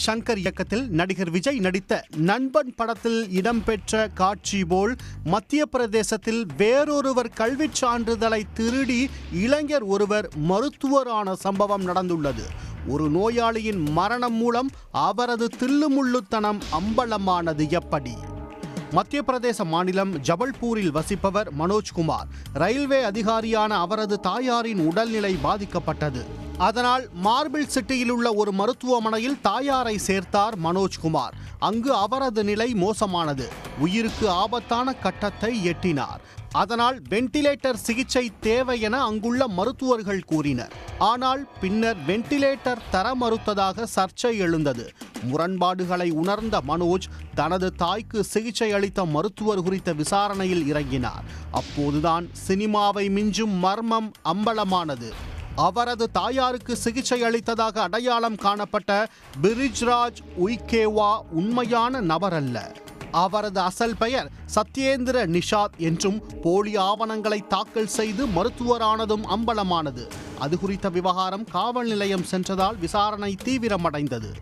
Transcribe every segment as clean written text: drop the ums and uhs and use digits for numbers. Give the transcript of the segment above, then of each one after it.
சங்கர் இயக்கத்தில் நடிகர் விஜய் நடித்த நண்பன் படத்தில் இடம்பெற்ற காட்சி போல் மத்திய பிரதேசத்தில் வேறொருவர் கல்விச் சான்றிதழை திருடி இளைஞர் ஒருவர் மருத்துவரான சம்பவம் நடந்துள்ளது. ஒரு நோயாளியின் மரணம் மூலம் அவரது தில்லுமுள்ளுத்தனம் அம்பலமானது எப்படி? மத்திய பிரதேச மாநிலம் ஜபல்பூரில் வசிப்பவர் மனோஜ்குமார். ரயில்வே அதிகாரியான அவரது தாயாரின் உடல்நிலை பாதிக்கப்பட்டது. அதனால் மார்பிள் சிட்டியில் உள்ள ஒரு மருத்துவமனையில் தாயாரை சேர்த்தார் மனோஜ்குமார். அங்கு அவரது நிலை மோசமானது. உயிருக்கு ஆபத்தான கட்டத்தை எட்டினார். அதனால் வெண்டிலேட்டர் சிகிச்சை தேவை என அங்குள்ள மருத்துவர்கள் கூறினர். ஆனால் பின்னர் வெண்டிலேட்டர் தர மறுத்ததாக சர்ச்சை எழுந்தது. முரண்பாடுகளை உணர்ந்த மனோஜ் தனது தாய்க்கு சிகிச்சை அளித்த மருத்துவர் குறித்த விசாரணையில் இறங்கினார். அப்போதுதான் சினிமாவை மிஞ்சும் மர்மம் அம்பலமானது. அவரது தாயாருக்கு சிகிச்சை அளித்ததாக அடையாளம் காணப்பட்ட பிரிஜ்ராஜ் உய்கேவா உண்மையான நபர் அல்ல. அவரது அசல் பெயர் சத்யேந்திர நிஷாத் என்றும் போலி ஆவணங்களை தாக்கல் செய்து மருத்துவரானதும் அம்பலமானது. அது குறித்த விவகாரம் காவல் நிலையம் சென்றதால் விசாரணை தீவிரமடைந்தது.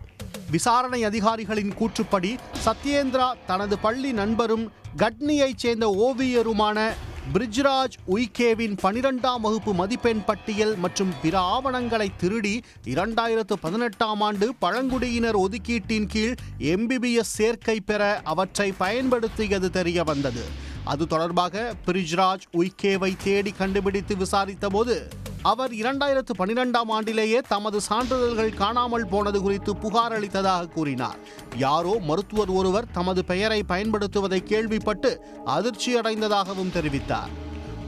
விசாரணை அதிகாரிகளின் கூற்றுப்படி சத்யேந்திரா தனது பள்ளி நண்பரும் கட்னியைச் சேர்ந்த ஓவியருமான பிரிஜ்ராஜ் உய்கேவின் 12ஆம் வகுப்பு மதிப்பெண் பட்டியல் மற்றும் பிற ஆவணங்களை திருடி 2018ஆம் ஆண்டு பழங்குடியினர் ஒதுக்கீட்டின் கீழ் MBBS சேர்க்கை பெற அவற்றை பயன்படுத்தியது தெரிய வந்தது. அது தொடர்பாக பிரிஜ்ராஜ் உய்கேவை தேடி கண்டுபிடித்து விசாரித்த போது அவர் 2012ஆம் ஆண்டிலேயே தமது சான்றிதழ்கள் காணாமல் போனது குறித்து புகார் அளித்ததாக கூறினார். யாரோ மருத்துவர் ஒருவர் தமது பெயரை பயன்படுத்துவதை கேள்விப்பட்டு அதிர்ச்சியடைந்ததாகவும் தெரிவித்தார்.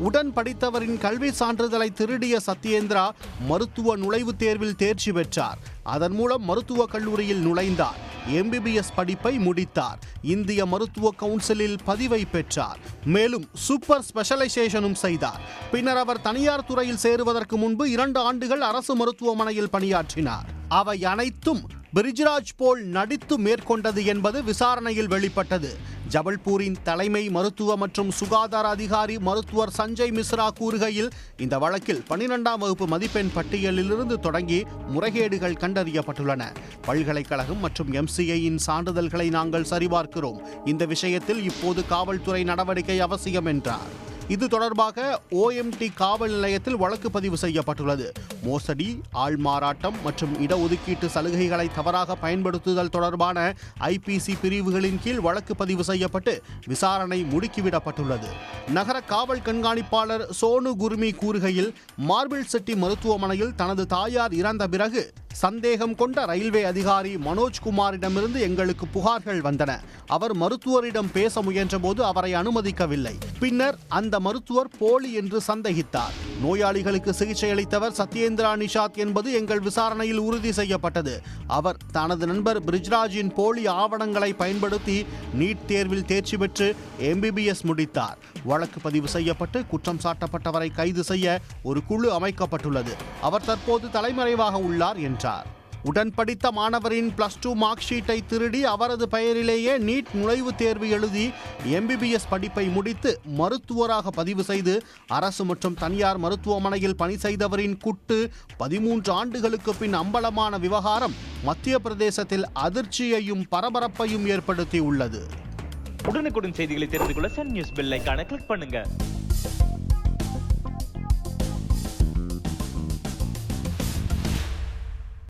உடன் படித்தவரின் கல்வி சான்றிதழை திருடிய சத்யேந்திரா மருத்துவ நுழைவுத் தேர்வில் தேர்ச்சி பெற்றார். அதன் மூலம் மருத்துவக் கல்லூரியில் நுழைந்தார். MBBS படிப்பை முடித்தார். இந்திய மருத்துவ கவுன்சிலில் பதிவை பெற்றார். மேலும் சூப்பர் ஸ்பெஷலைசேஷனும் செய்தார். பின்னர் அவர் தனியார் துறையில் சேருவதற்கு முன்பு 2 ஆண்டுகள் அரசு மருத்துவமனையில் பணியாற்றினார். அவை அனைத்தும் பிரிஜ்ராஜ் போல் நடித்து மேற்கொண்டது என்பது விசாரணையில் வெளிப்பட்டது. ஜபல்பூரின் தலைமை மருத்துவ மற்றும் சுகாதார அதிகாரி மருத்துவர் சஞ்சய் மிஸ்ரா கூறுகையில், இந்த வழக்கில் 12ஆம் வகுப்பு மதிப்பெண் பட்டியலிலிருந்து தொடங்கி முறைகேடுகள் கண்டறியப்பட்டுள்ளன. பல்கலைக்கழகம் மற்றும் MCIயின் சான்றிதழ்களை நாங்கள் சரிபார்க்கிறோம். இந்த விஷயத்தில் இப்போது காவல்துறை நடவடிக்கை அவசியம் என்றார். இது தொடர்பாக OMT காவல் நிலையத்தில் வழக்கு பதிவு செய்யப்பட்டுள்ளது. மோசடி, ஆள்மாறாட்டம் மற்றும் இடஒதுக்கீட்டு சலுகைகளை தவறாக பயன்படுத்துதல் தொடர்பான IPC பிரிவுகளின் கீழ் வழக்கு பதிவு செய்யப்பட்டு விசாரணை முடுக்கிவிடப்பட்டுள்ளது. நகர காவல் கண்காணிப்பாளர் சோனு குர்மி கூறுகையில், மார்பிள் சிட்டி மருத்துவமனையில் தனது தாயார் இறந்த பிறகு சந்தேகம் கொண்ட ரயில்வே அதிகாரி மனோஜ்குமாரிடமிருந்து எங்களுக்கு புகார்கள் வந்தன. அவர் மருத்துவரிடம் பேச முயன்றபோது அவரை அனுமதிக்கவில்லை. பின்னர் அந்த மருத்துவர் போலி என்று சந்தேகித்தார். நோயாளிகளுக்கு சிகிச்சை அளித்தவர் சத்யேந்திரா நிஷாத் என்பது எங்கள் விசாரணையில் உறுதி செய்யப்பட்டது. அவர் தனது நண்பர் பிரிஜ்ராஜின் போலி ஆவணங்களை பயன்படுத்தி நீட் தேர்வில் தேர்ச்சி பெற்று MBBS முடித்தார். வழக்கு பதிவு செய்யப்பட்டு குற்றம் சாட்டப்பட்டவரை கைது செய்ய ஒரு குழு அமைக்கப்பட்டுள்ளது. அவர் தற்போது தலைமறைவாக உள்ளார் என்றார். உடன் படித்த மாணவரின் +2 மார்க் ஷீட்டை திருடி அவரது பெயரிலேயே நீட் நுழைவுத் தேர்வு எழுதி MBBS படிப்பை முடித்து மருத்துவராக பதிவு செய்து அரசு மற்றும் தனியார் மருத்துவமனையில் பணி செய்தவரின் குட்டு 13 ஆண்டுகளுக்கு பின் அம்பலமான விவகாரம் மத்திய பிரதேசத்தில் அதிர்ச்சியையும் பரபரப்பையும் ஏற்படுத்தி உள்ளது. உடனுக்குடன் செய்திகளை தெரிந்து கொள்ள சன் நியூஸ் பெல் ஐகானை கிளிக் பண்ணுங்க.